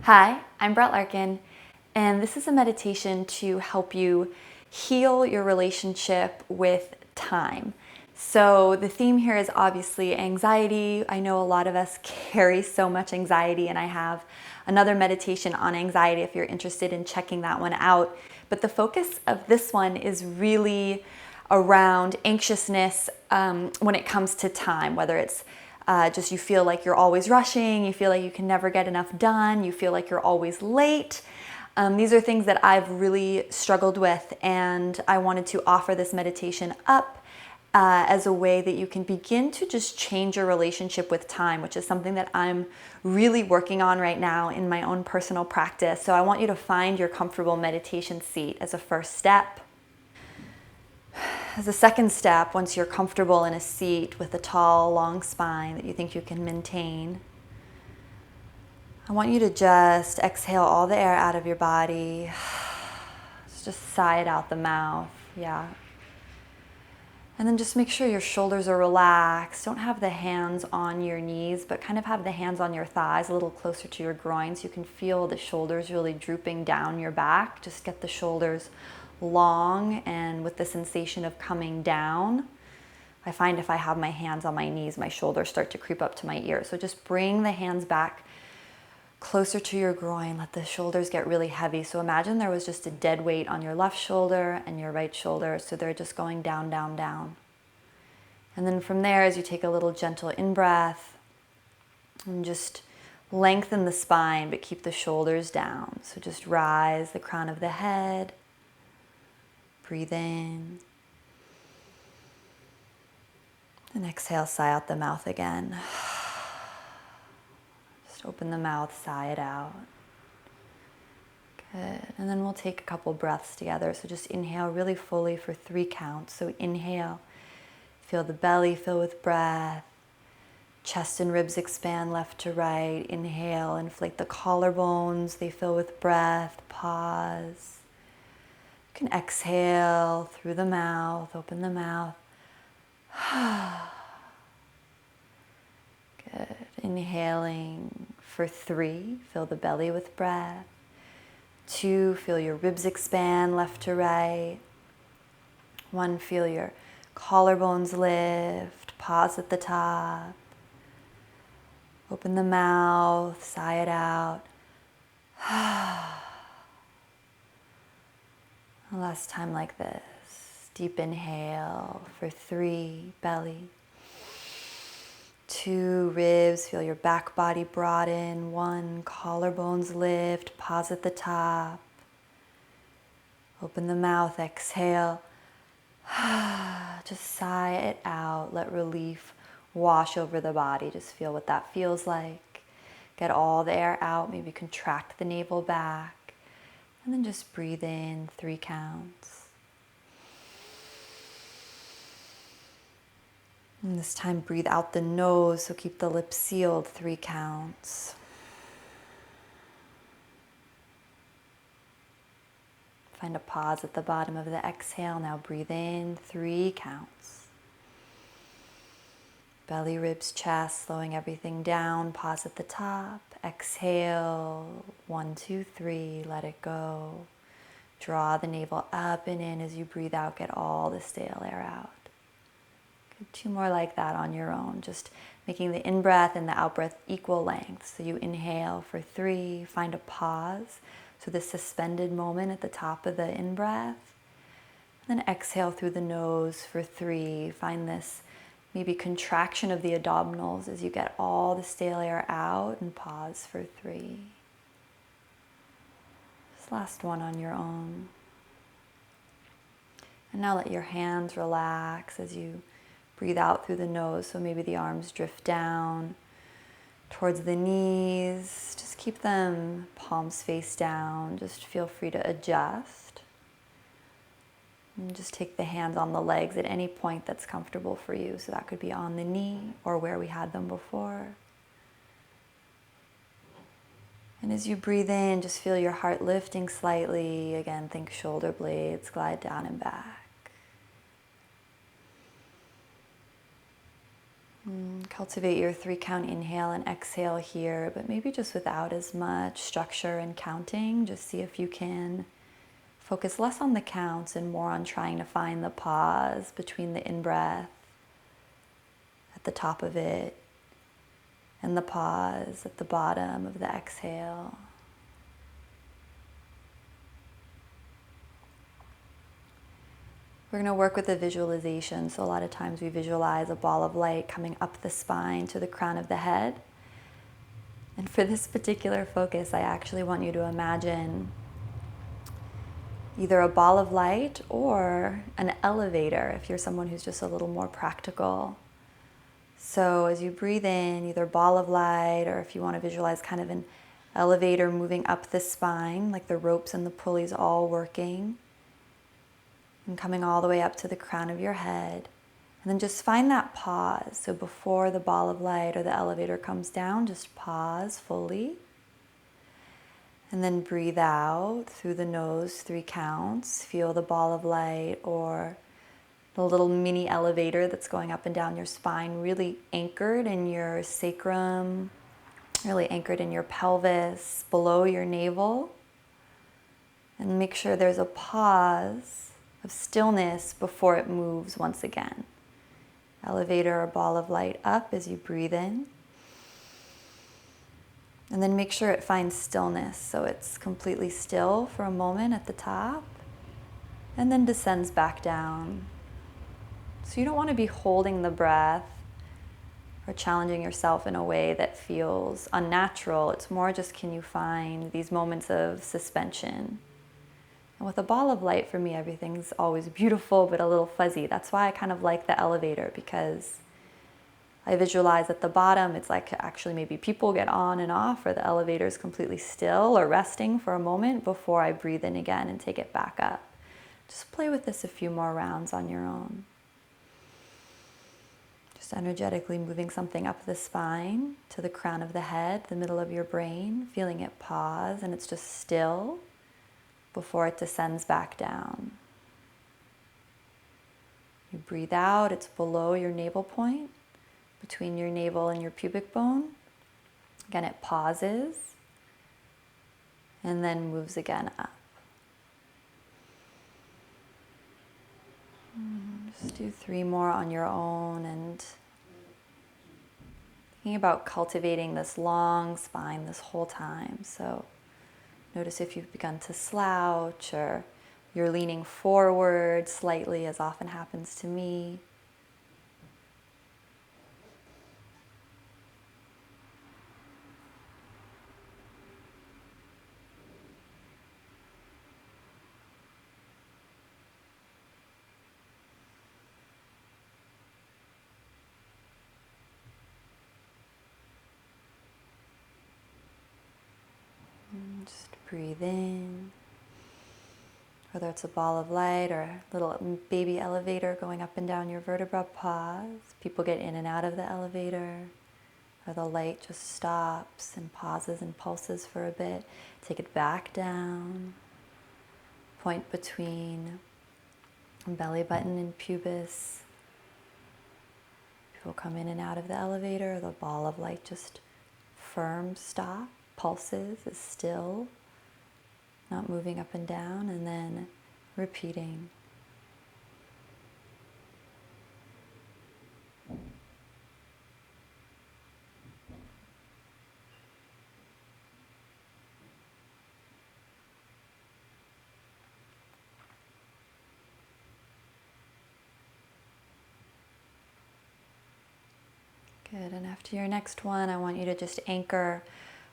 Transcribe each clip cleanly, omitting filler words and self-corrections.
Hi, I'm Brett Larkin, and this is a meditation to help you heal your relationship with time. So the theme here is obviously anxiety. I know a lot of us carry so much anxiety, and I have another meditation on anxiety if you're interested in checking that one out. But the focus of this one is really around anxiousness when it comes to time, whether it's just you feel like you're always rushing, you feel like you can never get enough done, you feel like you're always late. These are things that I've really struggled with, and I wanted to offer this meditation up as a way that you can begin to just change your relationship with time, which is something that I'm really working on right now in my own personal practice. So I want you to find your comfortable meditation seat as a first step. As a second step, once you're comfortable in a seat with a tall, long spine that you think you can maintain, I want you to just exhale all the air out of your body. Just sigh it out the mouth. Yeah. And then just make sure your shoulders are relaxed. Don't have the hands on your knees, but kind of have the hands on your thighs a little closer to your groin so you can feel the shoulders really drooping down your back. Just get the shoulders long and with the sensation of coming down. I find if I have my hands on my knees, my shoulders start to creep up to my ears. So just bring the hands back closer to your groin. Let the shoulders get really heavy. So imagine there was just a dead weight on your left shoulder and your right shoulder. So they're just going down, down, down. And then from there, as you take a little gentle in-breath, and just lengthen the spine, but keep the shoulders down. So just rise the crown of the head. Breathe in. And exhale, sigh out the mouth again. Just open the mouth, sigh it out. Good. And then we'll take a couple breaths together. So just inhale really fully for 3 counts. So inhale, feel the belly fill with breath. Chest and ribs expand left to right. Inhale, inflate the collarbones. They fill with breath. Pause. You can exhale through the mouth, open the mouth. Good. Inhaling for 3, fill the belly with breath. 2, feel your ribs expand left to right. 1, feel your collarbones lift. Pause at the top. Open the mouth, sigh it out. Last time like this. Deep inhale for 3, belly. 2, ribs, feel your back body broaden. 1, collarbones lift. Pause at the top. Open the mouth, exhale. Just sigh it out. Let relief wash over the body. Just feel what that feels like. Get all the air out. Maybe contract the navel back. And then just breathe in 3 counts. And this time breathe out the nose, so keep the lips sealed, 3 counts. Find a pause at the bottom of the exhale. Now breathe in 3 counts. Belly, ribs, chest, slowing everything down. Pause at the top. Exhale. 1, 2, 3. Let it go. Draw the navel up and in as you breathe out. Get all the stale air out. Good. 2 more like that on your own. Just making the in-breath and the out-breath equal length. So you inhale for 3. Find a pause. So the suspended moment at the top of the in-breath. And then exhale through the nose for 3. Find this maybe contraction of the abdominals as you get all the stale air out, and pause for 3. This last one on your own. And now let your hands relax as you breathe out through the nose. So maybe the arms drift down towards the knees. Just keep them palms face down. Just feel free to adjust. And just take the hands on the legs at any point that's comfortable for you. So that could be on the knee or where we had them before. And as you breathe in, just feel your heart lifting slightly. Again, think shoulder blades glide down and back. Cultivate your 3-count inhale and exhale here, but maybe just without as much structure and counting. Just see if you can focus less on the counts and more on trying to find the pause between the in-breath at the top of it and the pause at the bottom of the exhale. We're going to work with a visualization. So a lot of times we visualize a ball of light coming up the spine to the crown of the head. And for this particular focus, I actually want you to imagine either a ball of light or an elevator if you're someone who's just a little more practical. So as you breathe in, either ball of light, or if you want to visualize kind of an elevator moving up the spine, like the ropes and the pulleys all working, and coming all the way up to the crown of your head. And then just find that pause. So before the ball of light or the elevator comes down, just pause fully. And then breathe out through the nose, 3 counts. Feel the ball of light or the little mini elevator that's going up and down your spine, really anchored in your sacrum, really anchored in your pelvis, below your navel. And make sure there's a pause of stillness before it moves once again. Elevator or ball of light up as you breathe in. And then make sure it finds stillness, so it's completely still for a moment at the top, and then descends back down. So you don't want to be holding the breath or challenging yourself in a way that feels unnatural. It's more just, can you find these moments of suspension? And with a ball of light, for me, everything's always beautiful but a little fuzzy. That's why I kind of like the elevator, because I visualize at the bottom, it's like actually maybe people get on and off, or the elevator is completely still or resting for a moment before I breathe in again and take it back up. Just play with this a few more rounds on your own. Just energetically moving something up the spine to the crown of the head, the middle of your brain, feeling it pause, and it's just still before it descends back down. You breathe out, it's below your navel point, between your navel and your pubic bone. Again, it pauses and then moves again up. Just do 3 more on your own, and thinking about cultivating this long spine this whole time. So notice if you've begun to slouch, or you're leaning forward slightly, as often happens to me. Just breathe in, whether it's a ball of light or a little baby elevator going up and down your vertebra, pause. People get in and out of the elevator, or the light just stops and pauses and pulses for a bit. Take it back down, point between belly button and pubis. People come in and out of the elevator, the ball of light just firm stop. Pulses, is still, not moving up and down, and then repeating. Good, and after your next one, I want you to just anchor,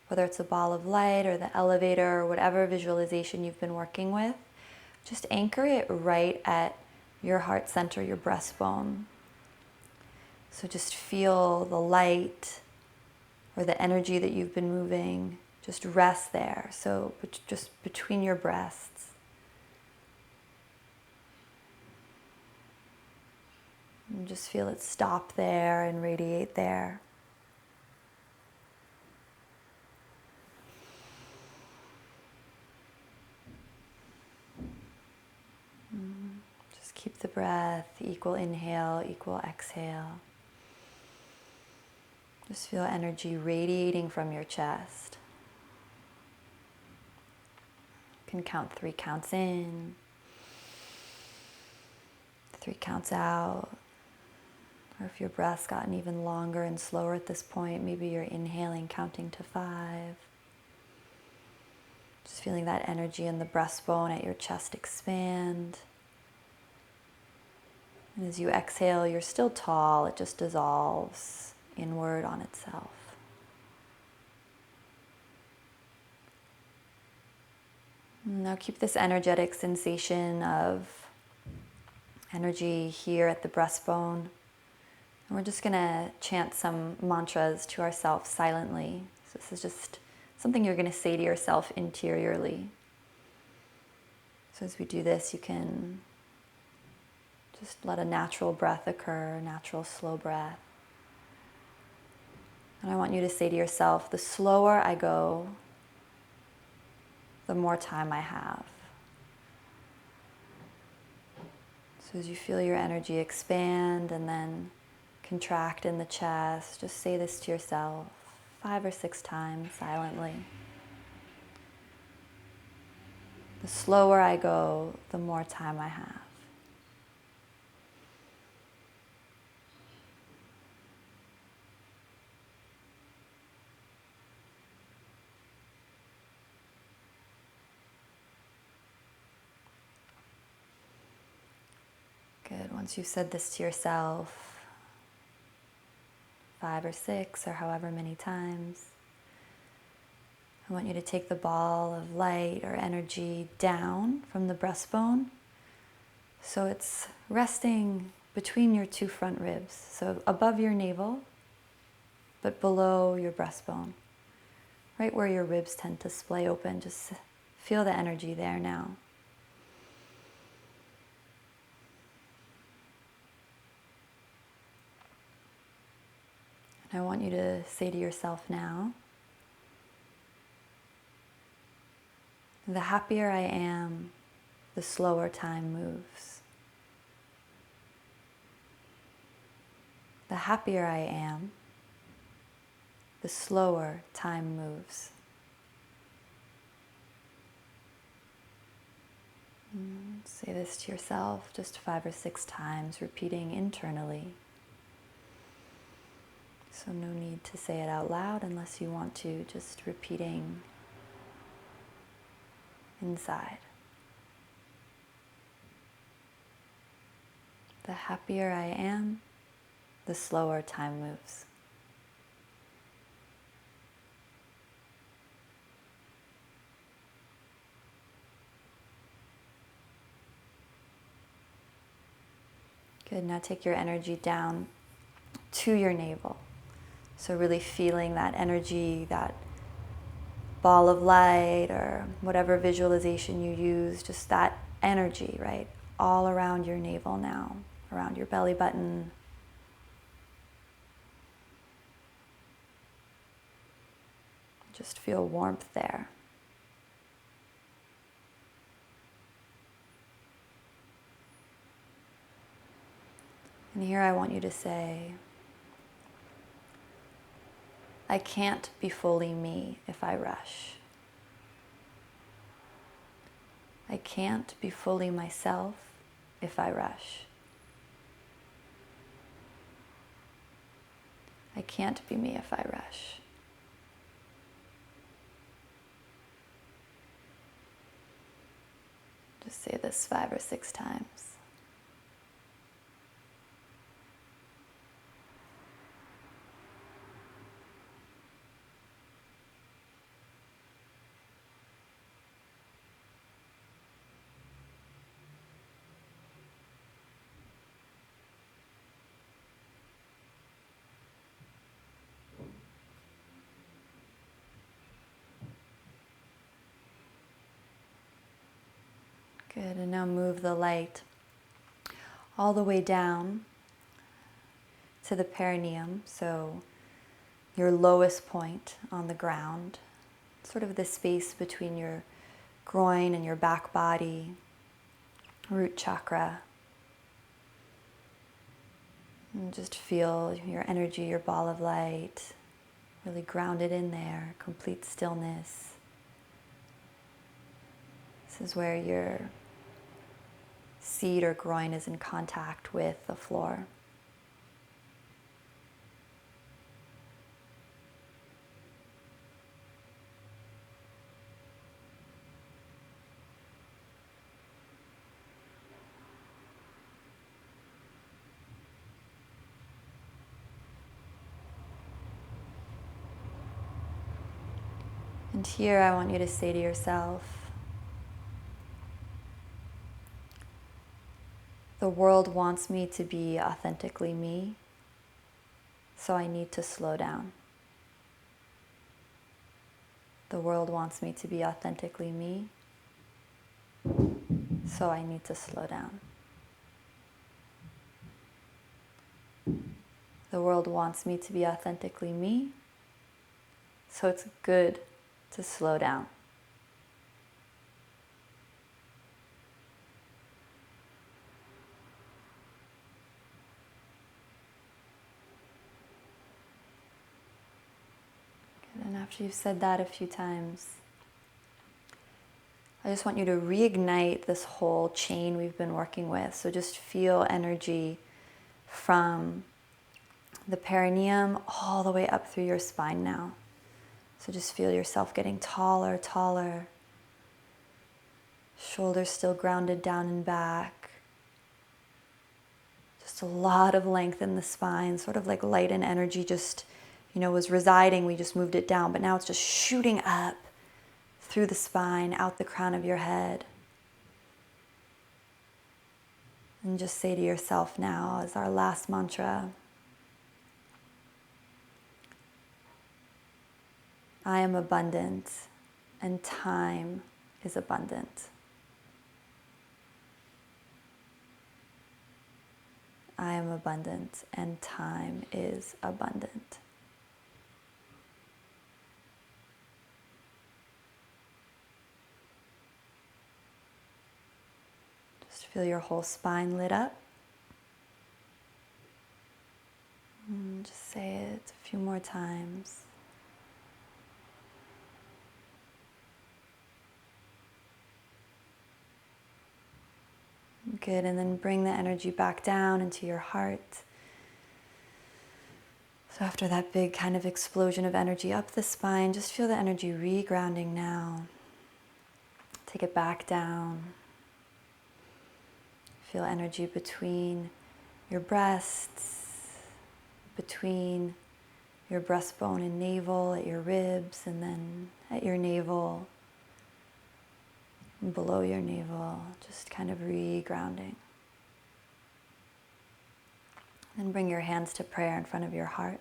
whether it's a ball of light or the elevator or whatever visualization you've been working with, just anchor it right at your heart center, your breastbone. So just feel the light or the energy that you've been moving, just rest there. So just between your breasts. And just feel it stop there and radiate there. Just keep the breath, equal inhale, equal exhale. Just feel energy radiating from your chest. You can count 3 counts in, 3 counts out. Or if your breath's gotten even longer and slower at this point, maybe you're inhaling, counting to 5. Just feeling that energy in the breastbone at your chest expand. And as you exhale, you're still tall, it just dissolves inward on itself. Now keep this energetic sensation of energy here at the breastbone. And we're just going to chant some mantras to ourselves silently. So this is just something you're going to say to yourself interiorly. So as we do this, you can just let a natural breath occur, natural slow breath. And I want you to say to yourself, the slower I go, the more time I have. So as you feel your energy expand and then contract in the chest, just say this to yourself 5 or 6 times silently. The slower I go, the more time I have. Good. Once you've said this to yourself 5 or 6 or however many times, I want you to take the ball of light or energy down from the breastbone so it's resting between your 2 front ribs, so above your navel but below your breastbone, right where your ribs tend to splay open. Just feel the energy there now. I want you to say to yourself now, the happier I am, the slower time moves. The happier I am, the slower time moves. Say this to yourself just 5 or 6 times, repeating internally. So no need to say it out loud unless you want to, just repeating inside. The happier I am, the slower time moves. Good, now take your energy down to your navel. So really feeling that energy, that ball of light or whatever visualization you use, just that energy, right? All around your navel now, around your belly button. Just feel warmth there. And here I want you to say, I can't be fully me if I rush. I can't be fully myself if I rush. I can't be me if I rush. Just say this 5 or 6 times. Good, and now move the light all the way down to the perineum, so your lowest point on the ground, sort of the space between your groin and your back body, root chakra. And just feel your energy, your ball of light Really grounded in there, complete stillness. This is where your seat or groin is in contact with the floor. And here I want you to say to yourself, the world wants me to be authentically me, so I need to slow down. The world wants me to be authentically me, so I need to slow down. The world wants me to be authentically me, so it's good to slow down. And after you've said that a few times, I just want you to reignite this whole chain we've been working with. So just feel energy from the perineum all the way up through your spine now. So just feel yourself getting taller, taller. Shoulders still grounded down and back. Just a lot of length in the spine, sort of like light and energy just, was residing. We just moved it down, but now it's just shooting up through the spine, out the crown of your head. And just say to yourself now as our last mantra, I am abundant and time is abundant. I am abundant and time is abundant. Just feel your whole spine lit up. And just say it a few more times. Good, and then bring the energy back down into your heart. So after that big kind of explosion of energy up the spine, just feel the energy regrounding now. Take it back down. Feel energy between your breasts, between your breastbone and navel, at your ribs, and then at your navel. Below your navel, just kind of re-grounding. Then bring your hands to prayer in front of your heart.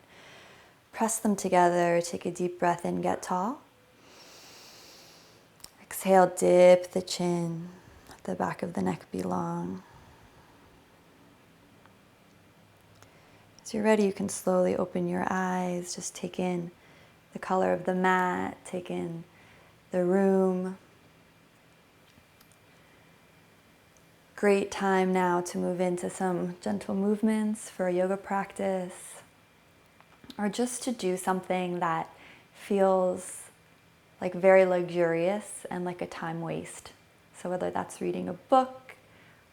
Press them together, take a deep breath in, get tall. Exhale, dip the chin, let the back of the neck be long. As you're ready, you can slowly open your eyes, just take in the color of the mat, take in the room. Great time now to move into some gentle movements for a yoga practice, or just to do something that feels like very luxurious and like a time waste. So whether that's reading a book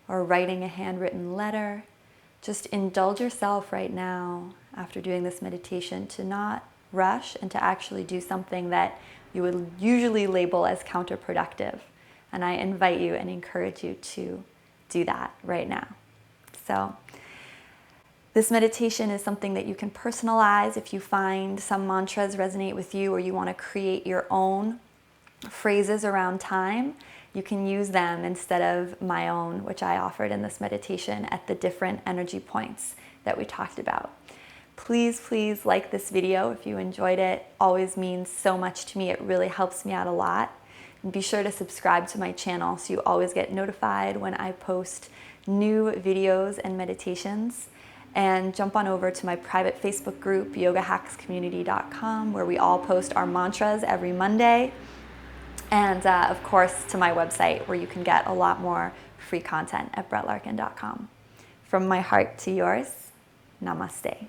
or writing a handwritten letter, just indulge yourself right now after doing this meditation to not rush and to actually do something that you would usually label as counterproductive. And I invite you and encourage you to do that right now. So this meditation is something that you can personalize if you find some mantras resonate with you or you want to create your own phrases around time. You can use them instead of my own, which I offered in this meditation at the different energy points that we talked about. Please, please like this video if you enjoyed it. Always means so much to me. It really helps me out a lot. And be sure to subscribe to my channel so you always get notified when I post new videos and meditations. And jump on over to my private Facebook group, yogahackscommunity.com, where we all post our mantras every Monday. And of course, to my website, where you can get a lot more free content at brettlarkin.com. From my heart to yours, namaste.